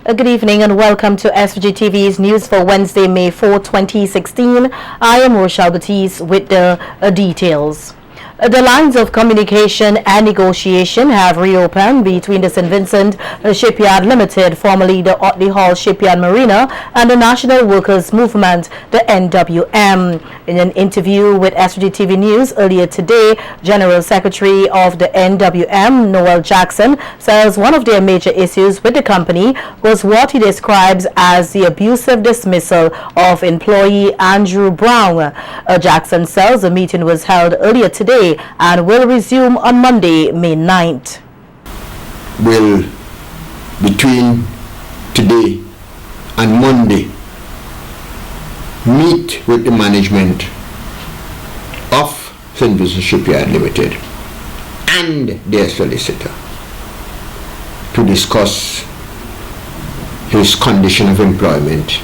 Good evening and welcome to SVG-TV's news for Wednesday, May 4, 2016. I am Rochelle Batiste with the details. The lines of communication and negotiation have reopened between the St. Vincent Shipyard Limited, formerly the Otley Hall Shipyard Marina, and the National Workers' Movement, the NWM. In an interview with SVG-TV News earlier today, General Secretary of the NWM, Noel Jackson, says one of their major issues with the company was what he describes as the abusive dismissal of employee Andrew Brown. Jackson says the meeting was held earlier today and will resume on Monday, May 9th. Will, between today and Monday, meet with the management of St. Vincent Shipyard Limited and their solicitor to discuss his condition of employment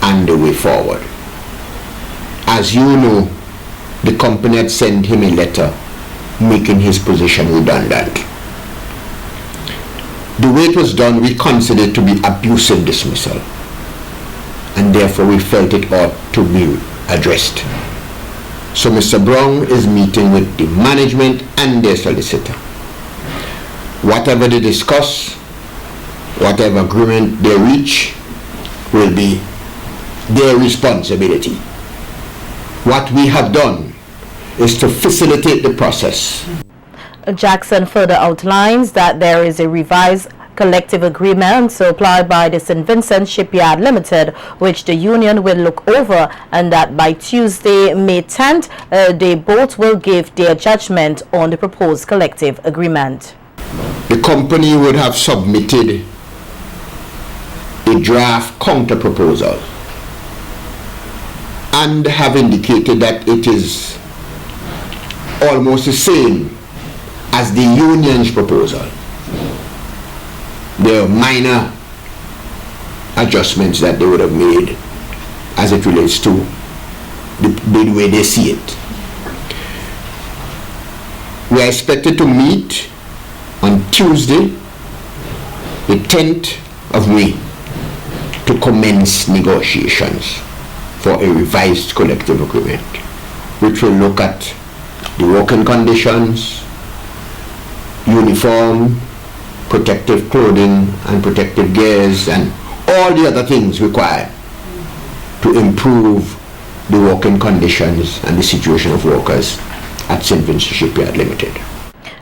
and the way forward. As you know, the company had sent him a letter making his position redundant. The way it was done, we considered to be abusive dismissal, and therefore we felt it ought to be addressed. So Mr. Brown is meeting with the management and their solicitor. Whatever they discuss, whatever agreement they reach, will be their responsibility. What we have done is to facilitate the process. Jackson further outlines that there is a revised collective agreement supplied by the St. Vincent Shipyard Limited, which the union will look over, and that by Tuesday, May 10th, they both will give their judgment on the proposed collective agreement. The company would have submitted a draft counter-proposal and have indicated that it is almost the same as the union's proposal. There are minor adjustments that they would have made as it relates to the way they see it. We are expected to meet on Tuesday, the 10th of May, to commence negotiations for a revised collective agreement, which will look at the working conditions, uniform, protective clothing and protective gears, and all the other things required to improve the working conditions and the situation of workers at St. Vincent Shipyard Limited.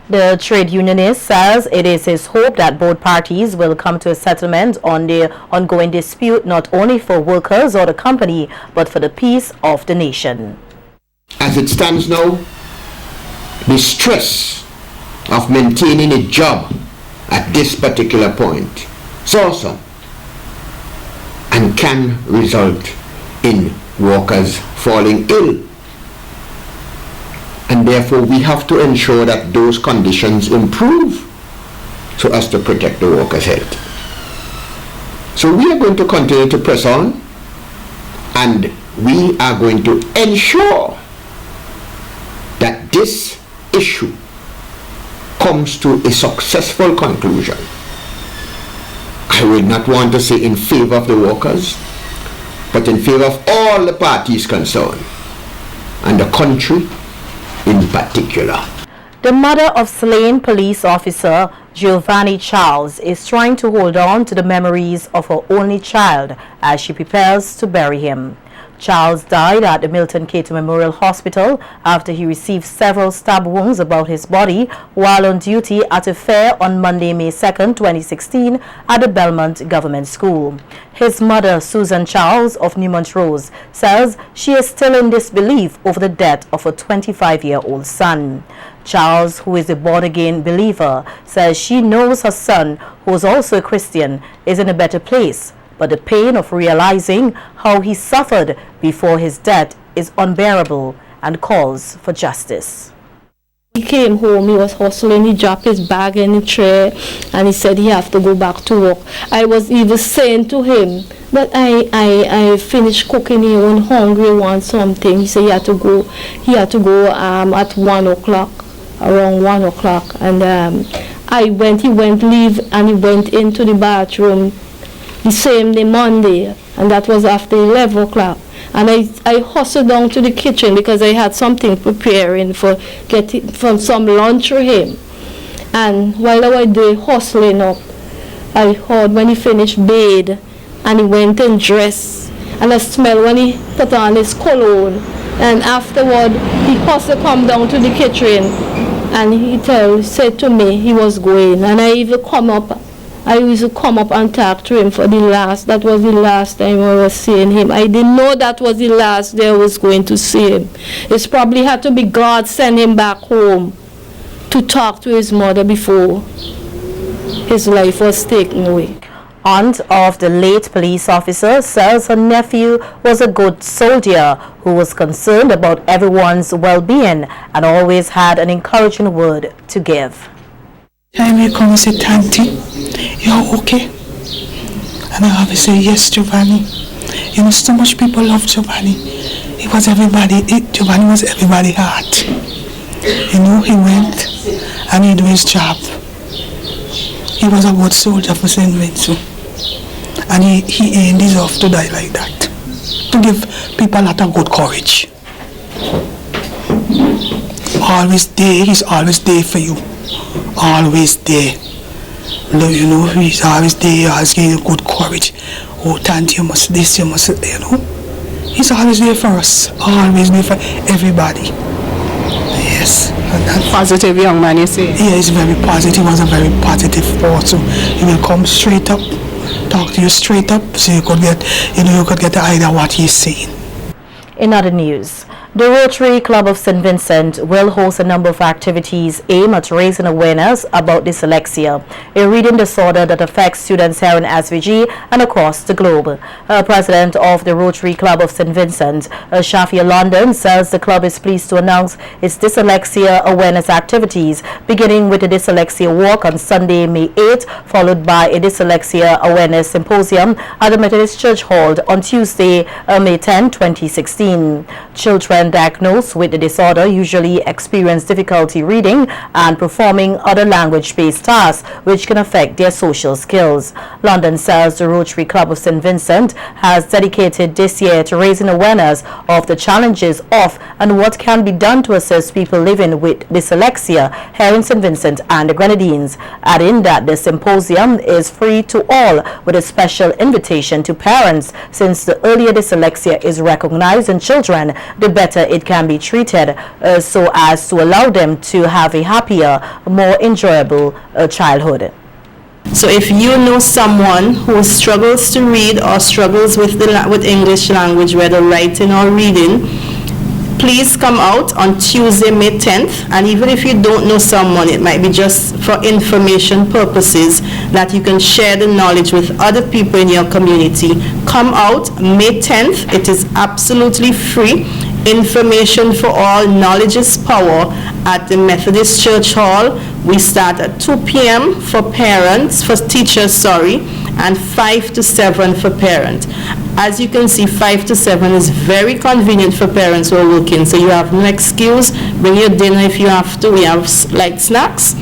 The trade unionist says it is his hope that both parties will come to a settlement on the ongoing dispute, not only for workers or the company, but for the peace of the nation. As it stands now, the stress of maintaining a job at this particular point is awesome and can result in workers falling ill. And therefore we have to ensure that those conditions improve so as to protect the workers' health. So we are going to continue to press on, and we are going to ensure that this issue comes to a successful conclusion. I would not want to say in favor of the workers, but in favor of all the parties concerned and the country in particular. The mother of slain police officer Giovanni Charles is trying to hold on to the memories of her only child as she prepares to bury him. Charles died at the Milton Cato Memorial Hospital after he received several stab wounds about his body while on duty at a fair on Monday, May 2nd, 2016 at the Belmont Government School. His mother, Susan Charles of New Montrose, says she is still in disbelief over the death of a 25-year-old son. Charles, who is a born-again believer, says she knows her son, who is also a Christian, is in a better place, but the pain of realizing how he suffered before his death is unbearable and calls for justice. He came home, he was hustling, he dropped his bag in the tray, and he said he have to go back to work. I was even saying to him that I finished cooking, he was hungry, want something. He said he had to go at 1 o'clock, around 1 o'clock, and he went into the bathroom. the same day, Monday, and that was after 11 o'clock. And I hustled down to the kitchen because I had something preparing for getting from some lunch for him. And while I was there hustling up, I heard when he finished bathe and he went and dressed. And I smelled when he put on his cologne. And afterward, he hustled come down to the kitchen and he said to me he was going. And I used to come up and talk to him that was the last time I was seeing him. I didn't know that was the last day I was going to see him. It's probably had to be God send him back home to talk to his mother before his life was taken away. Aunt of the late police officer says her nephew was a good soldier who was concerned about everyone's well-being and always had an encouraging word to give. I may come and say, Tanti, you're okay? And I have to say, yes, Giovanni. You know, so much people love Giovanni. Giovanni was everybody's heart. You know, he went and he did his job. He was a good soldier for St. Vincent. And he ain't deserve to die like that. To give people a lot of good courage. Always there, he's always there for you. Always there. You know, he's always there, always giving you good courage. Oh, Tanti, you must this, you must, you know. He's always there for us. Always there for everybody. Yes. Positive young man, you say? Yeah, he's very positive. He was a very positive person. He will come straight up, talk to you straight up, so you could get the idea what he's saying. In other news, the Rotary Club of St. Vincent will host a number of activities aimed at raising awareness about dyslexia, a reading disorder that affects students here in SVG and across the globe. President of the Rotary Club of St. Vincent, Shafia London, says the club is pleased to announce its dyslexia awareness activities, beginning with a dyslexia walk on Sunday, May 8th, followed by a dyslexia awareness symposium at the Methodist Church Hall on Tuesday, May 10, 2016. Children diagnosed with the disorder usually experience difficulty reading and performing other language-based tasks which can affect their social skills. London says the Rotary Club of St. Vincent has dedicated this year to raising awareness of the challenges of and what can be done to assist people living with dyslexia here in St. Vincent and the Grenadines, adding that the symposium is free to all with a special invitation to parents, since the earlier dyslexia is recognized in children, the better it can be treated, so as to allow them to have a happier, more enjoyable childhood. So if you know someone who struggles to read or struggles with English language, whether writing or reading, please come out on Tuesday, May 10th. And even if you don't know someone, it might be just for information purposes that you can share the knowledge with other people in your community. Come out May 10th. It is absolutely free. Information for all, knowledge is power, at the Methodist Church Hall. We start at 2 p.m. for teachers, and 5 to 7 for parents. As you can see, 5 to 7 is very convenient for parents who are working, so you have no excuse. Bring your dinner if you have to. We have light snacks,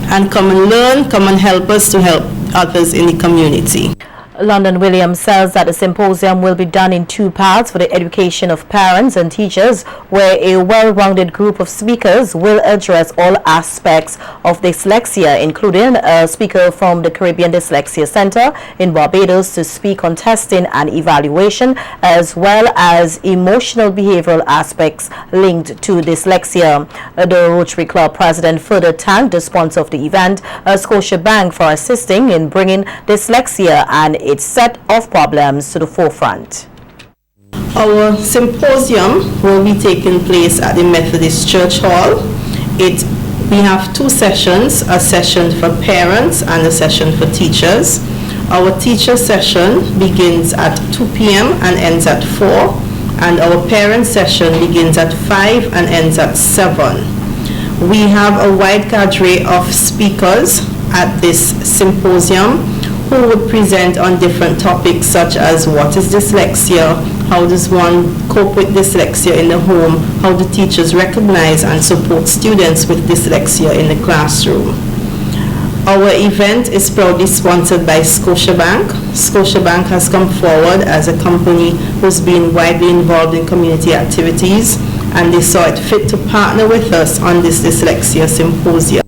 and come and learn, come and help us to help others in the community. London Williams says that the symposium will be done in 2 parts for the education of parents and teachers, where a well-rounded group of speakers will address all aspects of dyslexia, including a speaker from the Caribbean Dyslexia Center in Barbados to speak on testing and evaluation, as well as emotional behavioral aspects linked to dyslexia. The Rotary Club president further thanked the sponsor of the event, Scotiabank, for assisting in bringing dyslexia and its set of problems to the forefront. Our symposium will be taking place at the Methodist Church Hall. We have 2 sessions, a session for parents and a session for teachers. Our teacher session begins at 2 p.m. and ends at 4, and our parent session begins at 5 and ends at 7. We have a wide cadre of speakers at this symposium who would present on different topics such as what is dyslexia, how does one cope with dyslexia in the home, how do teachers recognize and support students with dyslexia in the classroom. Our event is proudly sponsored by Scotiabank. Scotiabank has come forward as a company who's been widely involved in community activities, and they saw it fit to partner with us on this dyslexia symposium.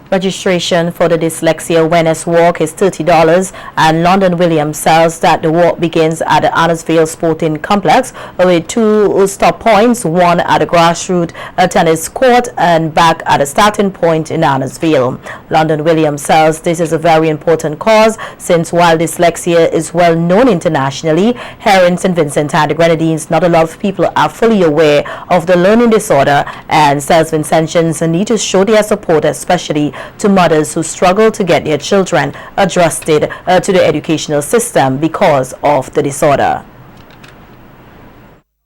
Registration for the Dyslexia Awareness Walk is $30, and London Williams says that the walk begins at the Annisvale Sporting Complex with 2 stop points, one at the grassroots tennis court and back at a starting point in Annisvale. London Williams says this is a very important cause, since while dyslexia is well known internationally, here in St. Vincent and the Grenadines, not a lot of people are fully aware of the learning disorder, and says Vincentians need to show their support, especially to mothers who struggle to get their children adjusted to the educational system because of the disorder.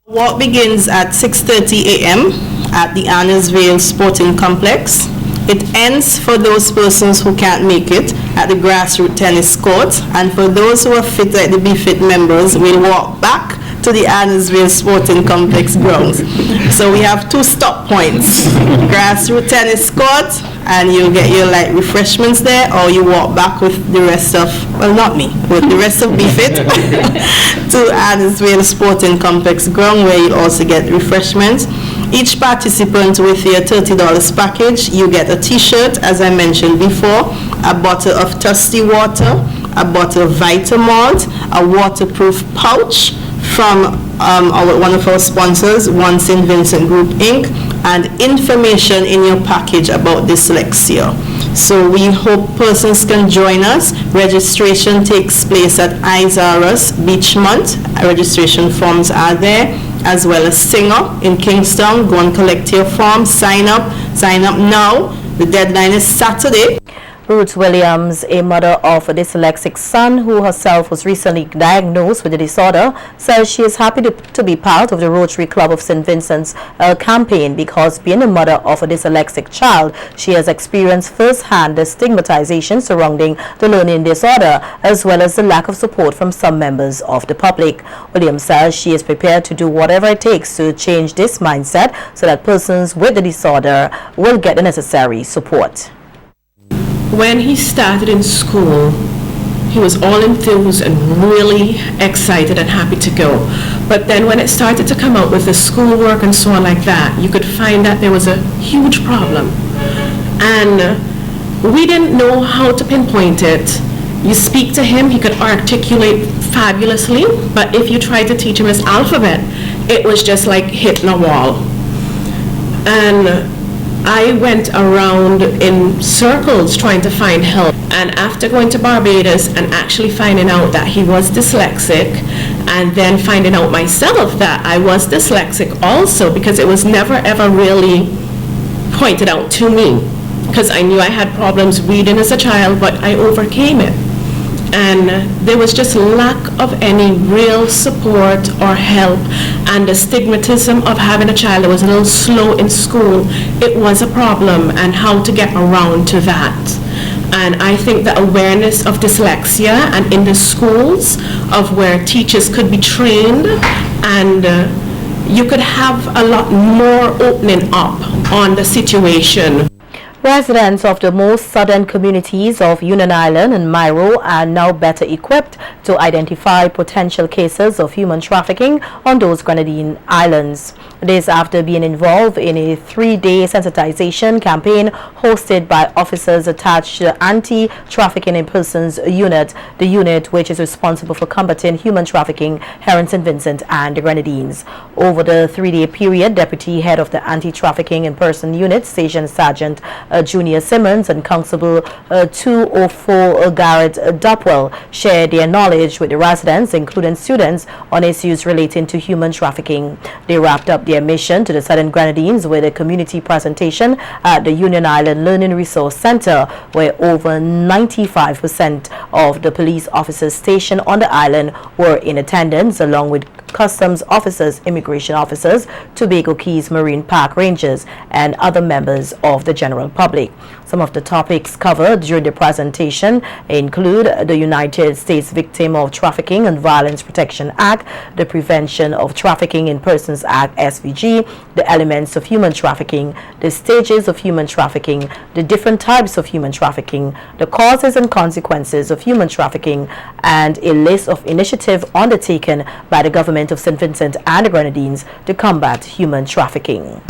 Walk begins at 6:30 a.m. at the Annisvale Sporting Complex. It ends, for those persons who can't make it, at the grassroots tennis court, and for those who are fit, like the BFIT members, will walk back to the Annisvale Sporting Complex grounds. So we have 2 stop points, grassroots tennis court, and you'll get your light refreshments there, or you walk back with the rest of, well, not me, with the rest of BFIT to Annisvale Sporting Complex ground, where you also get refreshments. Each participant with your $30 package, you get a t-shirt, as I mentioned before, a bottle of Thirsty water, a bottle of Vitamalt, a waterproof pouch from one of our sponsors, One St. Vincent Group Inc., and information in your package about dyslexia. So we hope persons can join us. Registration takes place at Isarus Beachmont. Registration forms are there, as well as Singer in Kingston. Go and collect your form, sign up now. The deadline is Saturday. Ruth Williams, a mother of a dyslexic son who herself was recently diagnosed with the disorder, says she is happy to be part of the Rotary Club of St. Vincent's campaign, because being a mother of a dyslexic child, she has experienced firsthand the stigmatization surrounding the learning disorder, as well as the lack of support from some members of the public. Williams says she is prepared to do whatever it takes to change this mindset so that persons with the disorder will get the necessary support. When he started in school, he was all enthused and really excited and happy to go. But then when it started to come out with the schoolwork and so on like that, you could find that there was a huge problem. And we didn't know how to pinpoint it. You speak to him, he could articulate fabulously, but if you tried to teach him his alphabet, it was just like hitting a wall. And I went around in circles trying to find help, and after going to Barbados and actually finding out that he was dyslexic, and then finding out myself that I was dyslexic also, because it was never ever really pointed out to me, because I knew I had problems reading as a child, but I overcame it. And there was just lack of any real support or help, and the stigmatism of having a child that was a little slow in school, it was a problem, and how to get around to that. And I think the awareness of dyslexia and in the schools of where teachers could be trained, and you could have a lot more opening up on the situation. Residents of the most southern communities of Union Island and Myro are now better equipped to identify potential cases of human trafficking on those Grenadine islands. This after being involved in a 3-day sensitization campaign hosted by officers attached to the Anti-trafficking in Persons unit, the unit which is responsible for combating human trafficking here in St. Vincent and the Grenadines. Over the 3-day period, Deputy Head of the Anti-trafficking in Person unit, Station Sergeant Junior Simmons and Constable 204 Garrett Dupwell shared their knowledge with the residents, including students, on issues relating to human trafficking. They wrapped up their mission to the Southern Grenadines with a community presentation at the Union Island Learning Resource Center, where over 95% of the police officers stationed on the island were in attendance, along with customs officers, immigration officers, Tobago Keys Marine Park Rangers, and other members of the general public. Some of the topics covered during the presentation include the United States Victim of Trafficking and Violence Protection Act, the Prevention of Trafficking in Persons Act (SVG), the elements of human trafficking, the stages of human trafficking, the different types of human trafficking, the causes and consequences of human trafficking, and a list of initiatives undertaken by the government of St. Vincent and the Grenadines to combat human trafficking.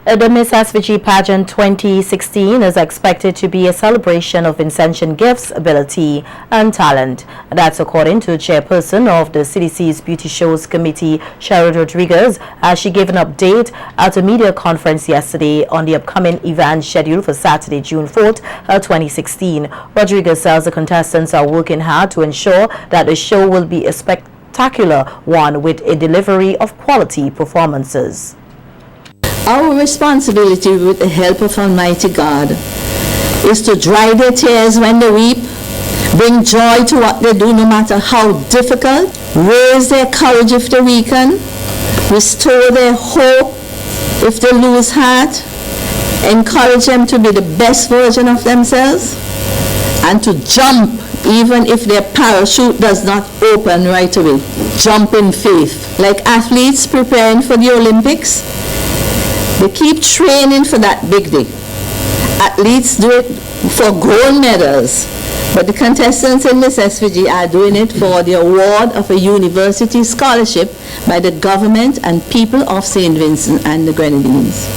The Miss SVG Pageant 2016 is expected to be a celebration of ascension gifts, ability, and talent. That's according to Chairperson of the CDC's Beauty Shows Committee, Cheryl Rodriguez, as she gave an update at a media conference yesterday on the upcoming event scheduled for Saturday, June 4th, 2016. Rodriguez says the contestants are working hard to ensure that the show will be a spectacular one with a delivery of quality performances. Our responsibility with the help of Almighty God is to dry their tears when they weep, bring joy to what they do no matter how difficult, raise their courage if they weaken, restore their hope if they lose heart, encourage them to be the best version of themselves, and to jump even if their parachute does not open right away. Jump in faith. Like athletes preparing for the Olympics, they keep training for that big day. Athletes do it for gold medals, but the contestants in Miss SVG are doing it for the award of a university scholarship by the government and people of St. Vincent and the Grenadines.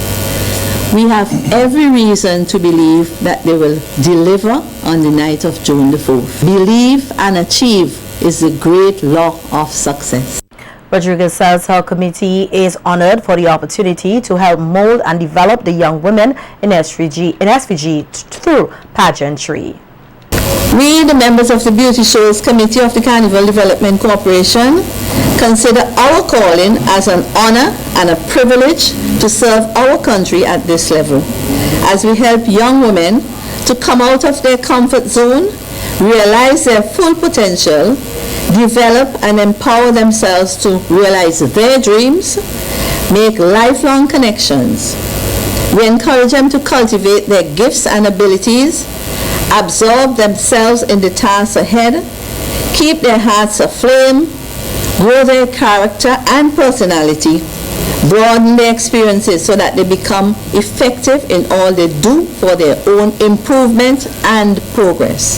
We have every reason to believe that they will deliver on the night of June the 4th. Believe and achieve is the great law of success. Rodriguez says her committee is honored for the opportunity to help mold and develop the young women in SVG through pageantry. We, the members of the Beauty Shows Committee of the Carnival Development Corporation, consider our calling as an honor and a privilege to serve our country at this level, as we help young women to come out of their comfort zone, realize their full potential, develop and empower themselves to realize their dreams, make lifelong connections. We encourage them to cultivate their gifts and abilities, absorb themselves in the tasks ahead, keep their hearts aflame, grow their character and personality, broaden their experiences so that they become effective in all they do for their own improvement and progress.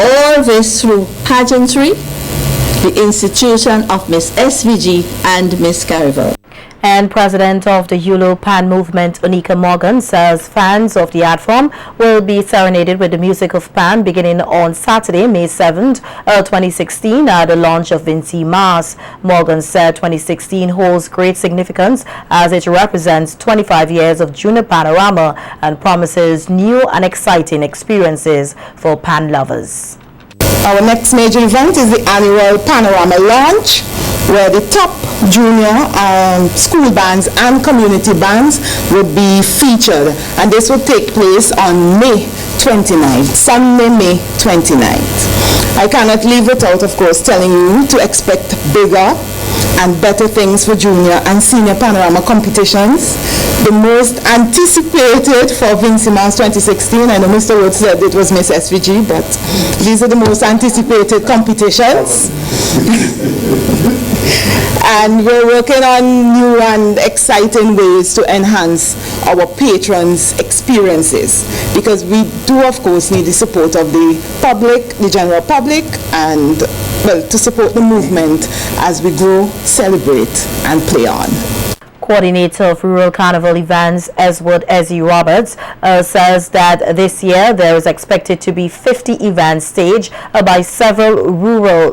All this through pageantry, the institution of Miss SVG and Miss Carnival. And President of the Yulo Pan Movement, Onika Morgan, says fans of the art form will be serenaded with the music of Pan beginning on Saturday, May 7th, 2016 at the launch of Vinci Mass. Morgan said 2016 holds great significance as it represents 25 years of junior panorama and promises new and exciting experiences for Pan lovers. Our next major event is the annual Panorama launch, where the top junior school bands and community bands will be featured, and this will take place on May 29th, Sunday, May 29th. I cannot leave without, of course, telling you to expect bigger and better things for junior and senior panorama competitions. The most anticipated for Vinci Mass 2016, I know Mr. Wood said it was Miss SVG, but these are the most anticipated competitions. And we're working on new and exciting ways to enhance our patrons' experiences, because we do, of course, need the support of the public, the general public, and, well, to support the movement as we grow, celebrate, and play on. Coordinator of Rural Carnival Events, Eswood Ezzy Roberts, says that this year there is expected to be 50 events staged by several rural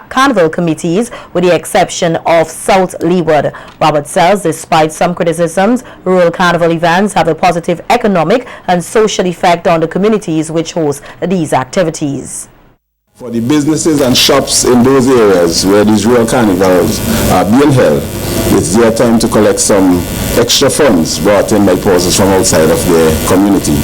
carnival committees, with the exception of South Leeward. Roberts says despite some criticisms, rural carnival events have a positive economic and social effect on the communities which host these activities. For the businesses and shops in those areas where these rural carnivals are being held, it's their time to collect some extra funds brought in by persons from outside of their community.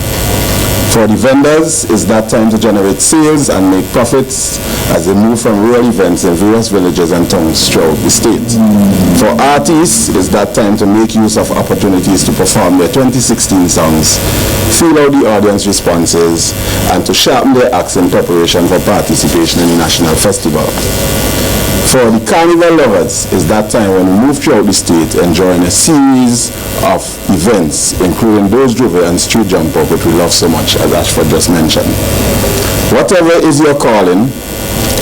For the vendors, it's that time to generate sales and make profits as they move from rural events in various villages and towns throughout the state. For artists, it's that time to make use of opportunities to perform their 2016 songs, feel out the audience responses, and to sharpen their acts in preparation for participation in the national festival. For the carnival lovers, it's that time when we move throughout the state enjoying a series of events, including those driven and street jumper, which we love so much, as Ashford just mentioned. Whatever is your calling,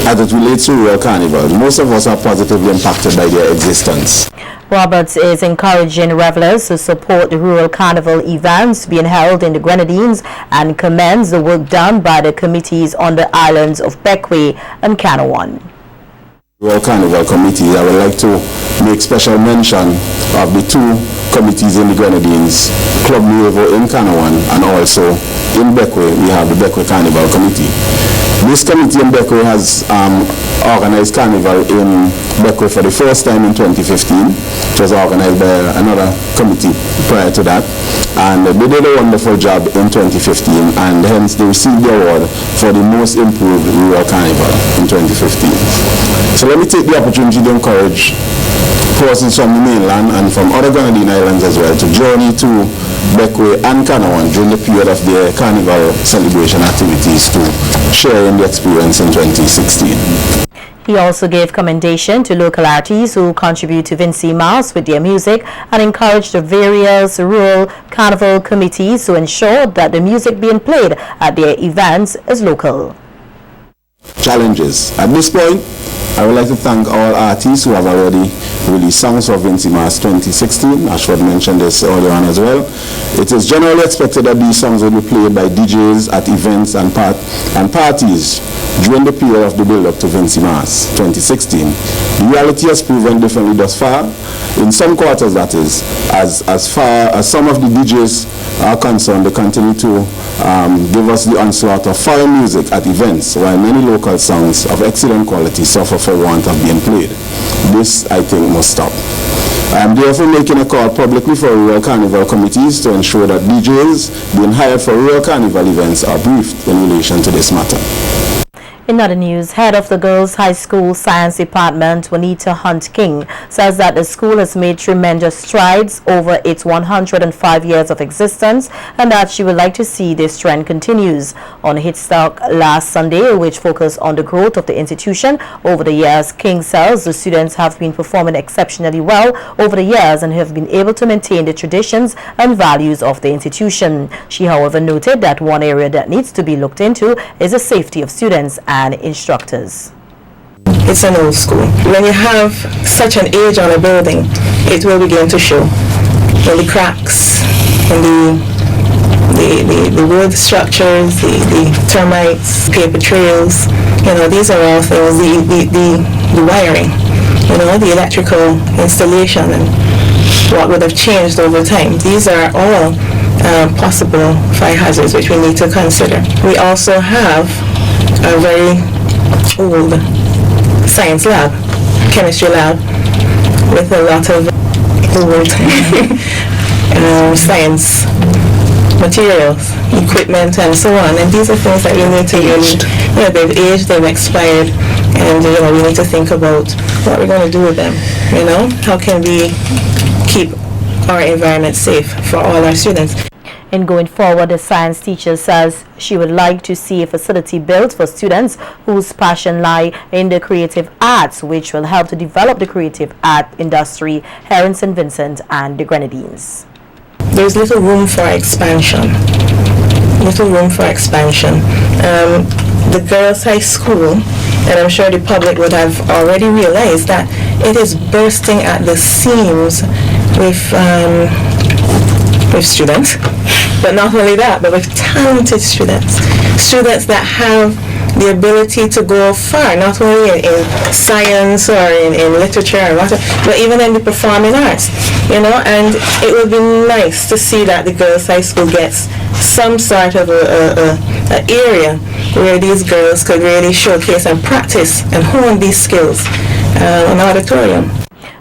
as it relates to rural carnivals, most of us are positively impacted by their existence. Roberts is encouraging revelers to support the rural carnival events being held in the Grenadines and commends the work done by the committees on the islands of Bequia and Canawan. Rural Carnival Committee, I would like to make special mention of the two committees in the Grenadines, Club Nuevo in Canawan, and also in Bequia, we have the Bequia Carnival Committee. This committee in Bequia has organized Carnival in Bequia for the first time in 2015. It was organized by another committee prior to that, and they did a wonderful job in 2015, and hence they received the award for the most improved rural carnival in 2015. So let me take the opportunity to encourage persons from the mainland and from other Grenadine islands as well to journey to Bequia and Canawan during the period of their carnival celebration activities to share in the experience in 2016. He also gave commendation to local artists who contribute to Vincy Mass with their music and encouraged the various rural carnival committees to ensure that the music being played at their events is local. Challenges. At this point, I would like to thank all artists who have already released songs for Vincy Mass 2016. Ashford mentioned this earlier on as well. It is generally expected that these songs will be played by DJs at events and parties during the period of the build-up to Vincy Mass 2016. The reality has proven differently thus far. In some quarters, that is, as far as some of the DJs are concerned, they continue to give us the onslaught of foreign music at events, while many local songs of excellent quality suffer for want of being played. This, I think, must stop. I am therefore making a call publicly for rural carnival committees to ensure that DJs being hired for rural carnival events are briefed in relation to this matter. In other news, head of the Girls High School Science Department, Juanita Hunt King, says that the school has made tremendous strides over its 105 years of existence and that she would like to see this trend continues. On Hit Talk last Sunday, which focused on the growth of the institution over the years, King says the students have been performing exceptionally well over the years and have been able to maintain the traditions and values of the institution. She, however, noted that one area that needs to be looked into is the safety of students and instructors. It's an old school. When you have such an age on a building, it will begin to show. In the cracks, in the wood structures, the termites, paper trails, you know, these are all things, the wiring, you know, the electrical installation and what would have changed over time. These are all possible fire hazards which we need to consider. We also have a very old science lab, chemistry lab, with a lot of old science materials, equipment, and so on. And these are things that we need to use. You know, they've aged, they've expired, and you know, we need to think about what we're going to do with them. You know, how can we keep our environment safe for all our students? In going forward, the science teacher says she would like to see a facility built for students whose passion lie in the creative arts, which will help to develop the creative art industry here in St. Vincent and the Grenadines. There's little room for expansion. Little room for expansion. The Girls High School, and I'm sure the public would have already realized that it is bursting at the seams with students, but not only that, but with talented students that have the ability to go far, not only in science or in literature or whatever, but even in the performing arts, you know. And it would be nice to see that the Girls High School gets some sort of an area where these girls could really showcase and practice and hone these skills, an auditorium.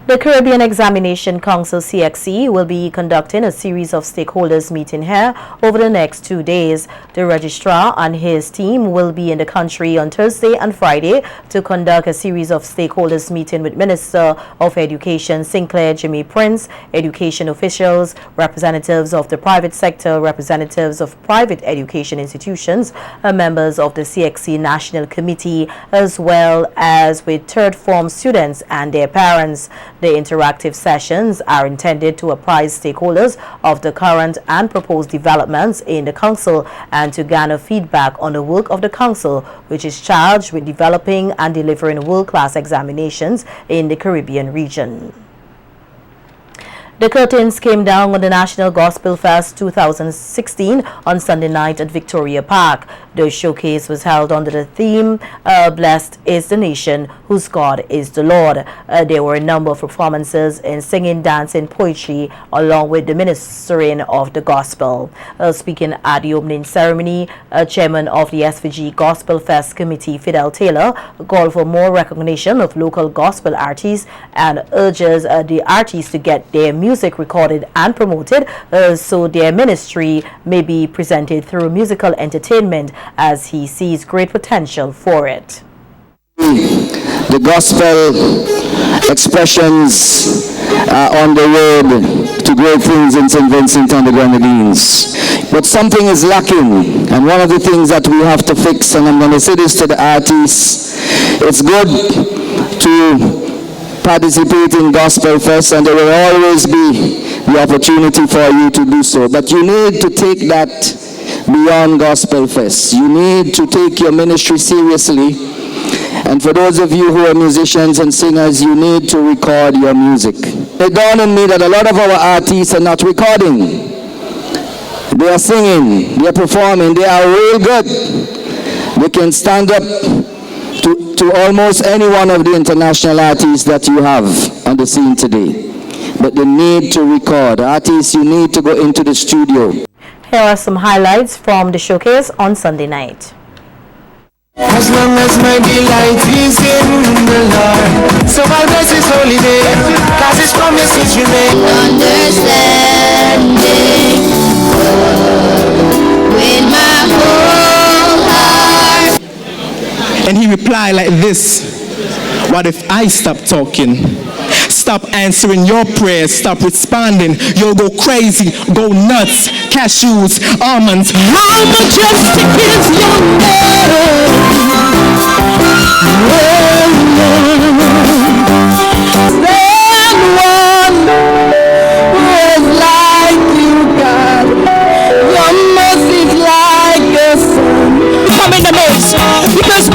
The Caribbean Examination Council CXC will be conducting a series of stakeholders meeting here over the next 2 days. The registrar and his team will be in the country on Thursday and Friday to conduct a series of stakeholders meeting with Minister of Education Sinclair Jimmy Prince, education officials, representatives of the private sector, representatives of private education institutions, members of the CXC National Committee, as well as with third form students and their parents. The interactive sessions are intended to apprise stakeholders of the current and proposed developments in the Council and to garner feedback on the work of the Council, which is charged with developing and delivering world-class examinations in the Caribbean region. The curtains came down on the National Gospel Fest 2016 on Sunday night at Victoria Park. The showcase was held under the theme, Blessed is the Nation, whose God is the Lord. There were a number of performances in singing, dancing, poetry, along with the ministering of the gospel. Speaking at the opening ceremony, Chairman of the SVG Gospel Fest Committee, Fidel Taylor, called for more recognition of local gospel artists and urges the artists to get their music recorded and promoted so their ministry may be presented through musical entertainment, as he sees great potential for it. The gospel expressions are on the road to great things in St. Vincent and the Grenadines. But something is lacking, and one of the things that we have to fix, and I'm going to say this to the artists, it's good to participate in Gospel Fest, and there will always be the opportunity for you to do so. But you need to take that beyond Gospel Fest. You need to take your ministry seriously. And for those of you who are musicians and singers, you need to record your music. It dawned on me that a lot of our artists are not recording. They are singing, they are performing, they are real good. They can stand up to almost any one of the international artists that you have on the scene today. But they need to record. Artists, you need to go into the studio. Here are some highlights from the showcase on Sunday night. As long as my delight is in the Lord, so I bless his holy name, cause his promises remain. Understanding with my whole heart. And he replied like this: what if I stop talking? Stop answering your prayers, stop responding. You'll go crazy, go nuts, cashews, almonds. How majestic is your name? Stand one who is like you, God. Your mercy is like the sun. Come in the midst, because